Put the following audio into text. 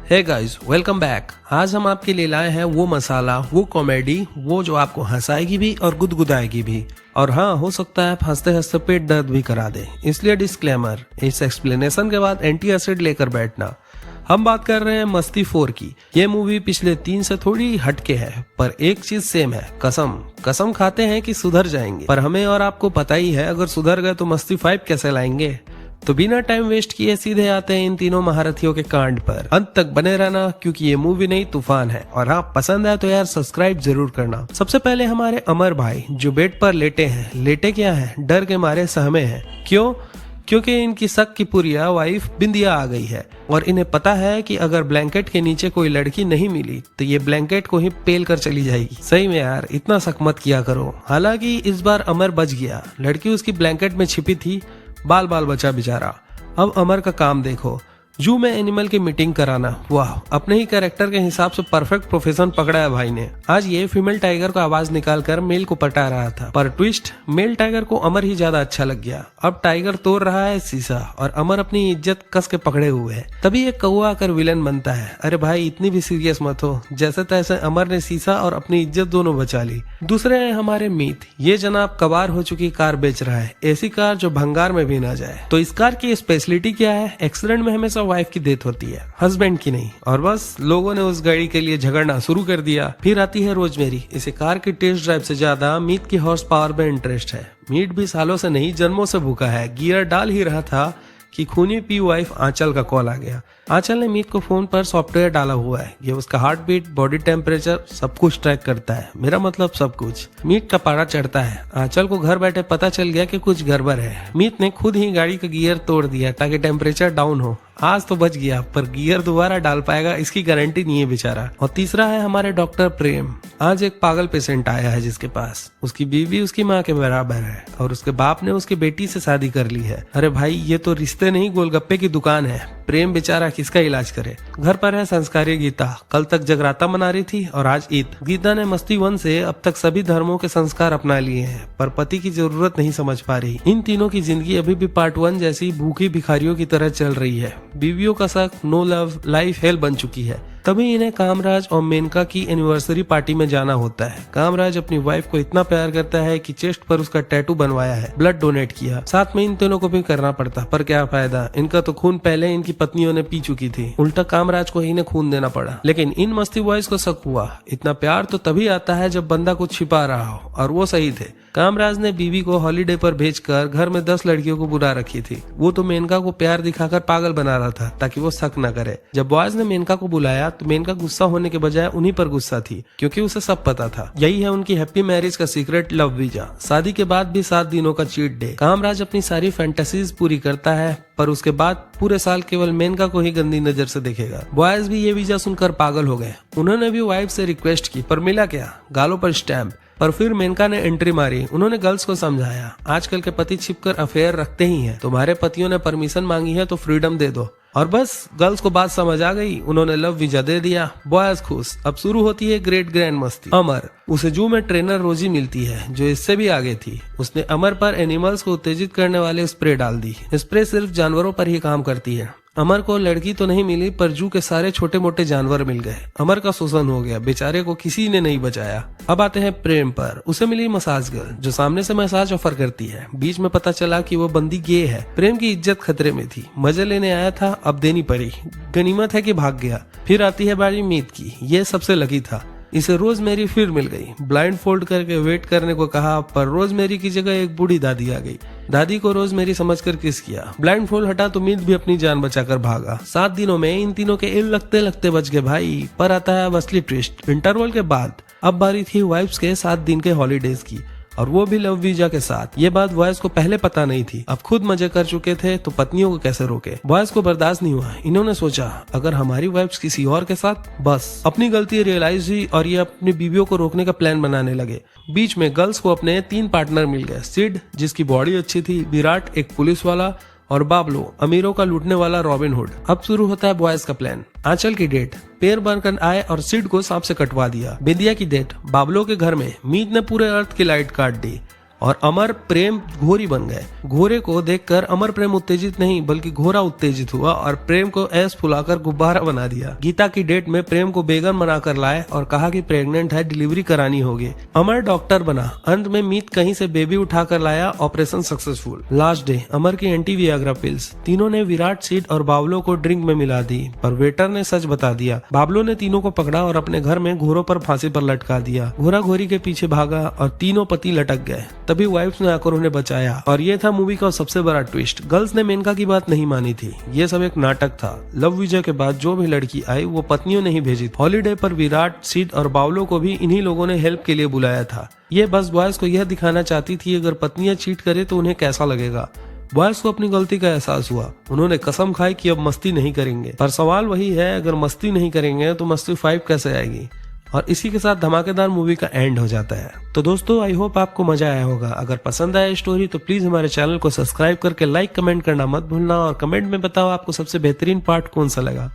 Hey guys, welcome back. आज हम आपके लिए लाए हैं वो मसाला, वो कॉमेडी, वो जो आपको हंसाएगी भी और गुदगुदाएगी भी। और हाँ, हो सकता है आप हंसते हंसते पेट दर्द भी करा दे। इसलिए डिस्क्लेमर, इस एक्सप्लेनेशन के बाद एंटी एसिड लेकर बैठना। हम बात कर रहे हैं मस्ती 4 की। ये मूवी पिछले 3 से थोड़ी हटके है, पर एक चीज सेम है, कसम खाते हैं कि सुधर जाएंगे। पर हमें और आपको पता ही है, अगर सुधर गए तो मस्ती 5 कैसे लाएंगे। तो बिना टाइम वेस्ट किए सीधे आते हैं इन तीनों महारथियों के कांड पर। अंत तक बने रहना, क्योंकि ये मूवी नहीं तूफान है। और हाँ, पसंद आए तो यार सब्सक्राइब जरूर करना। सबसे पहले हमारे अमर भाई जो बेड पर लेटे हैं। लेटे क्या है, डर के मारे सहमे हैं। क्यों? क्योंकि इनकी शक की पुरिया वाइफ बिंदिया आ गई है और इन्हें पता है कि अगर ब्लैंकेट के नीचे कोई लड़की नहीं मिली तो ये ब्लैंकेट को ही पेल कर चली जाएगी। सही में यार, इतना शक मत किया करो। हालांकि इस बार अमर बच गया, लड़की उसकी ब्लैंकेट में छिपी थी, बाल बचा बेचारा। अब अमर का काम देखो, जू में एनिमल की मीटिंग कराना। वाह, अपने ही कैरेक्टर के हिसाब से परफेक्ट प्रोफेशन पकड़ा है भाई ने। आज ये फीमेल टाइगर को आवाज निकाल कर मेल को पटा रहा था, पर ट्विस्ट, मेल टाइगर को अमर ही ज्यादा अच्छा लग गया। अब टाइगर तोड़ रहा है शीशा और अमर अपनी इज्जत कस के पकड़े हुए है। तभी एक कौवा आकर विलन बनता है। अरे भाई, इतनी भी सीरियस मत हो। जैसे तैसे अमर ने शीशा और अपनी इज्जत दोनों बचा ली। दूसरे हैं हमारे मीत। ये जनाब कबार हो चुकी कार बेच रहा है, ऐसी कार जो भंगार में भी ना जाए। तो इस कार की स्पेशलिटी क्या है? एक्सीडेंट में हमेशा वाइफ की डेथ होती है, हस्बैंड की नहीं। और बस लोगों ने उस गाड़ी के लिए झगड़ना शुरू कर दिया। फिर आती है रोजमेरी। इसे कार की टेस्ट ड्राइव से ज्यादा मीत की हॉर्स पावर में इंटरेस्ट है। मीट भी सालों से नहीं, जन्मों से भूखा है। गियर डाल ही रहा था कि खूनी पी वाइफ आंचल का कॉल आ गया। आंचल ने मीत को फोन पर सॉफ्टवेयर डाला हुआ है। ये उसका हार्ट बीट, बॉडी टेम्परेचर सब कुछ ट्रैक करता है। मेरा मतलब सब कुछ। मीत का पारा चढ़ता है। आंचल को घर बैठे पता चल गया कि कुछ गड़बड़ है। मीत ने खुद ही गाड़ी का गियर तोड़ दिया ताकि टेम्परेचर डाउन हो। आज तो बच गया, पर गियर दोबारा डाल पाएगा इसकी गारंटी नहीं है बेचारा। और तीसरा है हमारे डॉक्टर प्रेम। आज एक पागल पेशेंट आया है जिसके पास उसकी बीवी उसकी माँ के बराबर है और उसके बाप ने उसकी बेटी से शादी कर ली है। अरे भाई, ये तो रिश्ते नहीं, गोलगप्पे की दुकान है। प्रेम बेचारा किसका इलाज करे। घर पर है संस्कारी गीता। कल तक जगराता मना रही थी और आज ईद। गीता ने मस्ती 1 से अब तक सभी धर्मों के संस्कार अपना लिए हैं, पर पति की जरूरत नहीं समझ पा रही। इन तीनों की जिंदगी अभी भी पार्ट 1 जैसी भूखी भिखारियों की तरह चल रही है। बीवियों का शक, नो लव, लाइफ हेल बन चुकी है। तभी इन्हें कामराज और मेनका की एनिवर्सरी पार्टी में जाना होता है। कामराज अपनी वाइफ को इतना प्यार करता है कि चेस्ट पर उसका टैटू बनवाया है, ब्लड डोनेट किया। साथ में इन तीनों को भी करना पड़ता, पर क्या फायदा, इनका तो खून पहले इनकी पत्नियों ने पी चुकी थी। उल्टा कामराज को ही ने खून देना पड़ा। लेकिन इन मस्ती बॉयज को शक हुआ। इतना प्यार तो तभी आता है जब बंदा कुछ छिपा रहा हो, और वो सही थे। कामराज ने बीवी को हॉलीडे पर भेजकर घर में 10 लड़कियों को बुला रखी थी। वो तो मेनका को प्यार दिखाकर पागल बना रहा था ताकि वो शक न करे। जब बॉयज ने मेनका को बुलाया तो मेनका गुस्सा होने के बजाय उन्हीं पर गुस्सा थी, क्योंकि उसे सब पता था। यही है उनकी हैप्पी मैरिज का सीक्रेट, लव वीजा। शादी के बाद भी 7 दिनों का चीट डे। कामराज अपनी सारी फैंटेसीज पूरी करता है, पर उसके बाद पूरे साल केवल मेनका को ही गंदी नजर से देखेगा। बॉयज भी ये वीजा सुनकर पागल हो गए। उन्होंने भी वाइफ से रिक्वेस्ट की, पर मिला क्या? गालों पर स्टैम्प। पर फिर मेनका ने एंट्री मारी। उन्होंने गर्ल्स को समझाया, आजकल के पति छिपकर अफेयर रखते ही हैं। तुम्हारे पतियों ने परमिशन मांगी है तो फ्रीडम दे दो। और बस गर्ल्स को बात समझ आ गई। उन्होंने लव वीजा दे दिया। बॉयज खुश। अब शुरू होती है ग्रेट ग्रैंड मस्ती। अमर, उसे जू में ट्रेनर रोजी मिलती है जो इससे भी आगे थी। उसने अमर पर एनिमल्स को उत्तेजित करने वाले स्प्रे डाल दी। स्प्रे सिर्फ जानवरों पर ही काम करती है। अमर को लड़की तो नहीं मिली, पर जू के सारे छोटे मोटे जानवर मिल गए। अमर का शोषण हो गया, बेचारे को किसी ने नहीं बचाया। अब आते हैं प्रेम पर। उसे मिली मसाज गर्ल जो सामने से मसाज ऑफर करती है। बीच में पता चला कि वो बंदी गे है। प्रेम की इज्जत खतरे में थी। मजे लेने आया था, अब देनी पड़ी। गनीमत है कि भाग गया। फिर आती है बारी मीत की। ये सबसे लकी था। इसे रोजमेरी फिर मिल गई। ब्लाइंड फोल्ड करके वेट करने को कहा, पर रोजमेरी की जगह एक बूढ़ी दादी आ गई। दादी को रोजमेरी समझकर किस किया। ब्लाइंड फोल्ड हटा तो मीत भी अपनी जान बचाकर भागा। 7 दिनों में इन तीनों के इल लगते लगते बच गए भाई। पर आता है अब असली ट्विस्ट। इंटरवल के बाद अब बारी थी वाइफ्स के 7 दिन के हॉलीडेज की, और वो भी लव वीजा के साथ। ये बात बॉयज को पहले पता नहीं थी। अब खुद मजे कर चुके थे तो पत्नियों को कैसे रोके। बॉयज को बर्दाश्त नहीं हुआ। इन्होंने सोचा, अगर हमारी वाइफ्स किसी और के साथ, बस अपनी गलती रियलाइज हुई और ये अपनी बीवियों को रोकने का प्लान बनाने लगे। बीच में गर्ल्स को अपने 3 पार्टनर मिल गए। सिड, जिसकी बॉडी अच्छी थी, विराट एक पुलिस वाला, और बाबलो, अमीरों का लूटने वाला रॉबिन हुड। अब शुरू होता है बॉयज का प्लान। आंचल की डेट, पैर बनकर आए और सिड को सांप से कटवा दिया। बिंदिया की डेट, बाबलो के घर में। मीत ने पूरे अर्थ की लाइट काट दी। और अमर प्रेम घोरी बन गए। घोरे को देखकर अमर प्रेम उत्तेजित नहीं बल्कि घोरा उत्तेजित हुआ और प्रेम को ऐस फुलाकर गुब्बारा बना दिया। गीता की डेट में प्रेम को बेगम बनाकर लाए और कहा कि प्रेग्नेंट है, डिलीवरी करानी होगी। अमर डॉक्टर बना। अंत में मीत कहीं से बेबी उठाकर लाया, ऑपरेशन सक्सेसफुल। लास्ट डे अमर की एंटी वियाग्रा पिल्स। तीनों ने विराट सीड और बाबलो को ड्रिंक में मिला दी, पर वेटर ने सच बता दिया। बाबलो ने तीनों को पकड़ा और अपने घर में घोरों पर फांसी पर लटका दिया। घोरा घोरी के पीछे भागा और तीनों पति लटक गए। तभी वाइफ्स ने आकर उन्हें बचाया और ये था मूवी का सबसे बड़ा ट्विस्ट। गर्ल्स ने मेनका की बात नहीं मानी थी, ये सब एक नाटक था। लव विजय के बाद जो भी लड़की आई वो पत्नियों ने ही भेजी। हॉलीडे पर विराट, सीड और बावलो को भी इन्हीं लोगों ने हेल्प के लिए बुलाया था। ये बस बॉयज को यह दिखाना चाहती थी अगर पत्नियां चीट करे तो उन्हें कैसा लगेगा। बॉयज को अपनी गलती का एहसास हुआ। उन्होंने कसम खाई कि अब मस्ती नहीं करेंगे। पर सवाल वही है, अगर मस्ती नहीं करेंगे तो मस्ती 5 कैसे आएगी। और इसी के साथ धमाकेदार मूवी का एंड हो जाता है। तो दोस्तों, आई होप आपको मजा आया होगा। अगर पसंद आया स्टोरी तो प्लीज हमारे चैनल को सब्सक्राइब करके लाइक कमेंट करना मत भूलना और कमेंट में बताओ आपको सबसे बेहतरीन पार्ट कौन सा लगा।